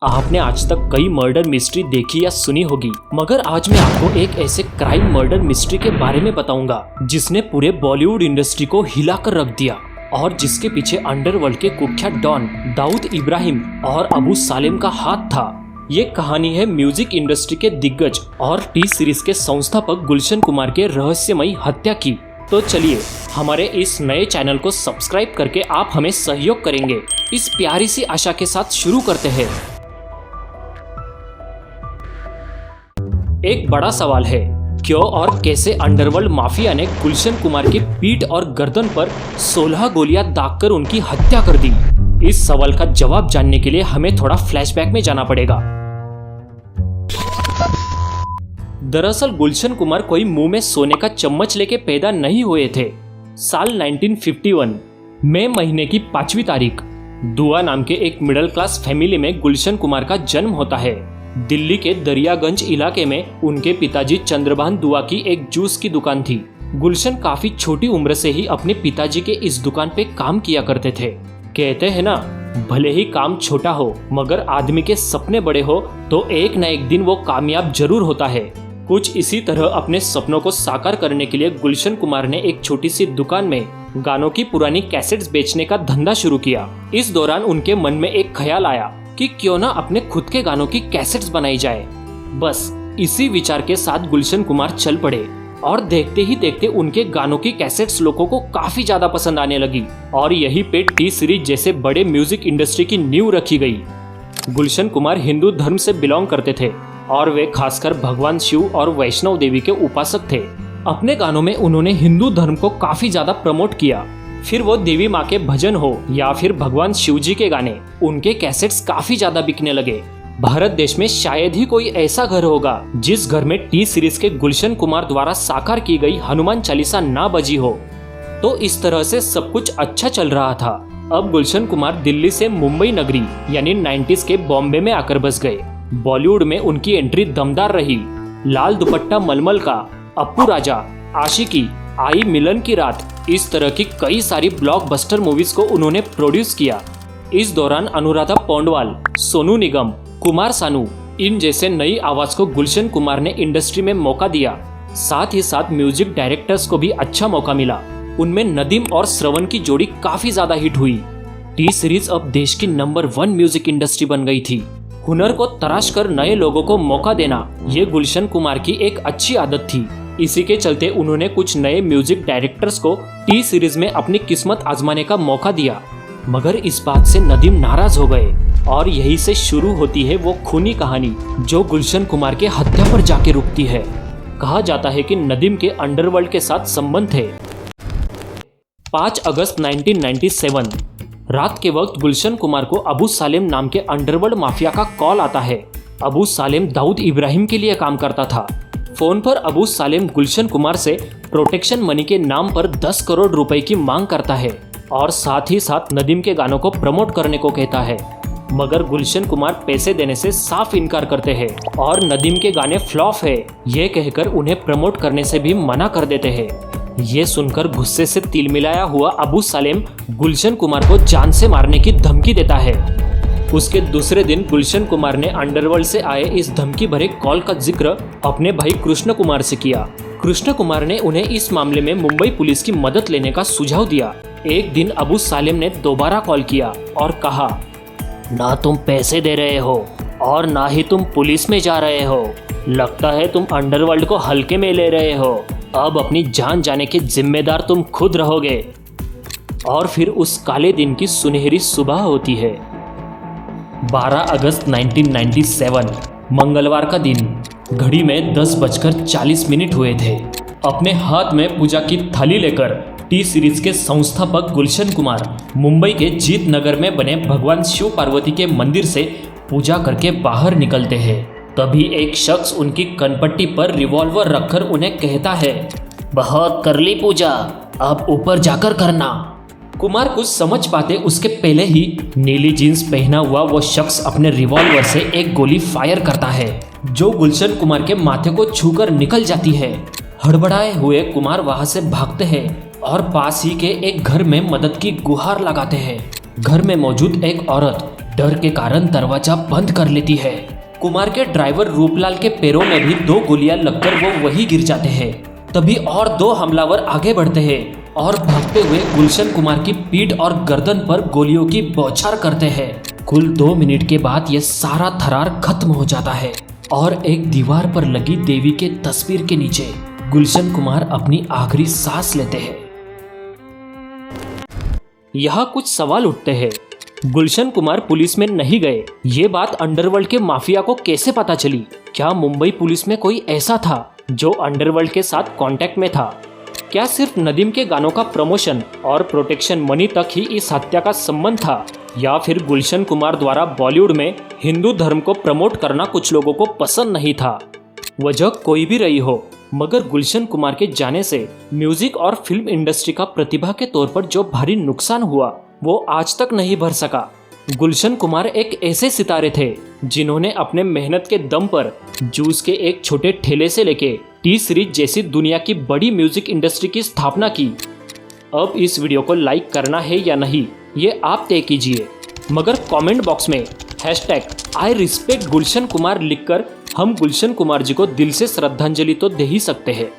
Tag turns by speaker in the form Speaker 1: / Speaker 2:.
Speaker 1: आपने आज तक कई मर्डर मिस्ट्री देखी या सुनी होगी, मगर आज मैं आपको एक ऐसे क्राइम मर्डर मिस्ट्री के बारे में बताऊंगा जिसने पूरे बॉलीवुड इंडस्ट्री को हिलाकर रख दिया और जिसके पीछे अंडरवर्ल्ड के कुख्यात डॉन दाऊद इब्राहिम और अबू सालेम का हाथ था। ये कहानी है म्यूजिक इंडस्ट्री के दिग्गज और टी सीरीज के संस्थापक गुलशन कुमार के रहस्यमयी हत्या की। तो चलिए हमारे इस नए चैनल को सब्सक्राइब करके आप हमें सहयोग करेंगे। इस प्यारी सी आशा के साथ शुरू करते हैं। एक बड़ा सवाल है, क्यों और कैसे अंडरवर्ल्ड माफिया ने गुलशन कुमार की पीठ और गर्दन पर 16 गोलियां दागकर उनकी हत्या कर दी। इस सवाल का जवाब जानने के लिए हमें थोड़ा फ्लैशबैक में जाना पड़ेगा। दरअसल गुलशन कुमार कोई मुंह में सोने का चम्मच लेके पैदा नहीं हुए थे। साल 1951 मई महीने की 5वीं तारीख दुआ नाम के एक मिडिल क्लास फैमिली में गुलशन कुमार का जन्म होता है। दिल्ली के दरियागंज इलाके में उनके पिताजी चंद्रभान दुआ की एक जूस की दुकान थी। गुलशन काफी छोटी उम्र से ही अपने पिताजी के इस दुकान पे काम किया करते थे। कहते हैं ना, भले ही काम छोटा हो मगर आदमी के सपने बड़े हो तो एक न एक दिन वो कामयाब जरूर होता है। कुछ इसी तरह अपने सपनों को साकार करने के लिए गुलशन कुमार ने एक छोटी सी दुकान में गानों की पुरानी कैसेट्स बेचने का धंधा शुरू किया। इस दौरान उनके मन में एक ख्याल आया कि क्यों ना अपने खुद के गानों की कैसेट्स बनाई जाए। बस इसी विचार के साथ गुलशन कुमार चल पड़े और देखते ही देखते उनके गानों की कैसेट्स लोगों को काफी ज्यादा पसंद आने लगी और यही पे टी सीरीज जैसे बड़े म्यूजिक इंडस्ट्री की नींव रखी गई। गुलशन कुमार हिंदू धर्म से बिलोंग करते थे और वे खासकर भगवान शिव और वैष्णव देवी के उपासक थे। अपने गानों में उन्होंने हिंदू धर्म को काफी ज्यादा प्रमोट किया। फिर वो देवी माँ के भजन हो या फिर भगवान शिव जी के गाने, उनके कैसेट्स काफी ज्यादा बिकने लगे। भारत देश में शायद ही कोई ऐसा घर होगा जिस घर में टी सीरीज के गुलशन कुमार द्वारा साकार की गई हनुमान चालीसा ना बजी हो। तो इस तरह से सब कुछ अच्छा चल रहा था। अब गुलशन कुमार दिल्ली से मुंबई नगरी यानी 90s के बॉम्बे में आकर बस गए। बॉलीवुड में उनकी एंट्री दमदार रही। लाल दुपट्टा मलमल का, अप्पू राजा, आशिकी, आई मिलन की रात, इस तरह की कई सारी ब्लॉकबस्टर मूवीज को उन्होंने प्रोड्यूस किया। इस दौरान अनुराधा पौंडवाल, सोनू निगम, कुमार सानू, इन जैसे नई आवाज को गुलशन कुमार ने इंडस्ट्री में मौका दिया। साथ ही साथ म्यूजिक डायरेक्टर्स को भी अच्छा मौका मिला। उनमें नदीम और श्रवण की जोड़ी काफी ज्यादा हिट हुई। टी सीरीज अब देश की नंबर 1 म्यूजिक इंडस्ट्री बन गई थी। हुनर को तराश कर नए लोगों को मौका देना ये गुलशन कुमार की एक अच्छी आदत थी। इसी के चलते उन्होंने कुछ नए म्यूजिक डायरेक्टर्स को टी सीरीज में अपनी किस्मत आजमाने का मौका दिया, मगर इस बात से नदीम नाराज हो गए और यही से शुरू होती है वो खूनी कहानी जो गुलशन कुमार के हत्या पर जाके रुकती है। कहा जाता है कि नदीम के अंडरवर्ल्ड के साथ संबंध थे। 5 अगस्त 1997 रात के वक्त गुलशन कुमार को अबू सालेम नाम के अंडरवर्ल्ड माफिया का कॉल आता है। अबू सालेम दाऊद इब्राहिम के लिए काम करता था। फोन पर अबू सालेम गुलशन कुमार से प्रोटेक्शन मनी के नाम पर 10 करोड़ रुपए की मांग करता है और साथ ही साथ नदीम के गानों को प्रमोट करने को कहता है, मगर गुलशन कुमार पैसे देने से साफ इनकार करते हैं और नदीम के गाने फ्लॉप है ये कहकर उन्हें प्रमोट करने से भी मना कर देते हैं। ये सुनकर गुस्से से तिलमिलाया हुआ अबू सालेम गुलशन कुमार को जान से मारने की धमकी देता है। उसके दूसरे दिन गुलशन कुमार ने अंडरवर्ल्ड से आए इस धमकी भरे कॉल का जिक्र अपने भाई कृष्ण कुमार से किया। कृष्ण कुमार ने उन्हें इस मामले में मुंबई पुलिस की मदद लेने का सुझाव दिया। एक दिन अबू सालेम ने दोबारा कॉल किया और कहा, ना तुम पैसे दे रहे हो और ना ही तुम पुलिस में जा रहे हो। लगता है तुम अंडरवर्ल्ड को हल्के में ले रहे हो। अब अपनी जान जाने के जिम्मेदार तुम खुद रहोगे। और फिर उस काले दिन की सुनहरी सुबह होती है। 12 अगस्त 1997 मंगलवार का दिन। घड़ी में 10:40 हुए थे। अपने हाथ में पूजा की थाली लेकर टी सीरीज के संस्थापक गुलशन कुमार मुंबई के जीत नगर में बने भगवान शिव पार्वती के मंदिर से पूजा करके बाहर निकलते हैं। तभी एक शख्स उनकी कनपट्टी पर रिवॉल्वर रखकर उन्हें कहता है, बहुत कर ली पूजा, अब ऊपर जाकर करना। कुमार कुछ समझ पाते उसके पहले ही नीली जीन्स पहना हुआ वो शख्स अपने रिवॉल्वर से एक गोली फायर करता है जो गुलशन कुमार के माथे को छूकर निकल जाती है। हड़बड़ाए हुए कुमार वहां से भागते हैं और पास ही के एक घर में मदद की गुहार लगाते हैं। घर में मौजूद एक औरत डर के कारण दरवाजा बंद कर लेती है। कुमार के ड्राइवर रूपलाल के पैरों में भी 2 गोलियां लगकर वो वही गिर जाते हैं। तभी और 2 हमलावर आगे बढ़ते हैं और भागते हुए गुलशन कुमार की पीठ और गर्दन पर गोलियों की बौछार करते हैं। कुल 2 मिनट के बाद ये सारा थरार खत्म हो जाता है और एक दीवार पर लगी देवी के तस्वीर के नीचे गुलशन कुमार अपनी आखिरी सांस लेते हैं। यहाँ कुछ सवाल उठते हैं। गुलशन कुमार पुलिस में नहीं गए, ये बात अंडरवर्ल्ड के माफिया को कैसे पता चली? क्या मुंबई पुलिस में कोई ऐसा था जो अंडरवर्ल्ड के साथ कांटेक्ट में था? क्या सिर्फ नदीम के गानों का प्रमोशन और प्रोटेक्शन मनी तक ही इस हत्या का संबंध था, या फिर गुलशन कुमार द्वारा बॉलीवुड में हिंदू धर्म को प्रमोट करना कुछ लोगों को पसंद नहीं था? वजह कोई भी रही हो, मगर गुलशन कुमार के जाने से म्यूजिक और फिल्म इंडस्ट्री का प्रतिभा के तौर पर जो भारी नुकसान हुआ वो आज तक नहीं भर सका। गुलशन कुमार एक ऐसे सितारे थे जिन्होंने अपने मेहनत के दम पर जूस के एक छोटे ठेले से लेके टी सीरीज जैसी दुनिया की बड़ी म्यूजिक इंडस्ट्री की स्थापना की। अब इस वीडियो को लाइक करना है या नहीं ये आप तय कीजिए, मगर कमेंट बॉक्स में #I respect गुलशन कुमार लिखकर हम गुलशन कुमार जी को दिल से श्रद्धांजलि तो दे ही सकते हैं।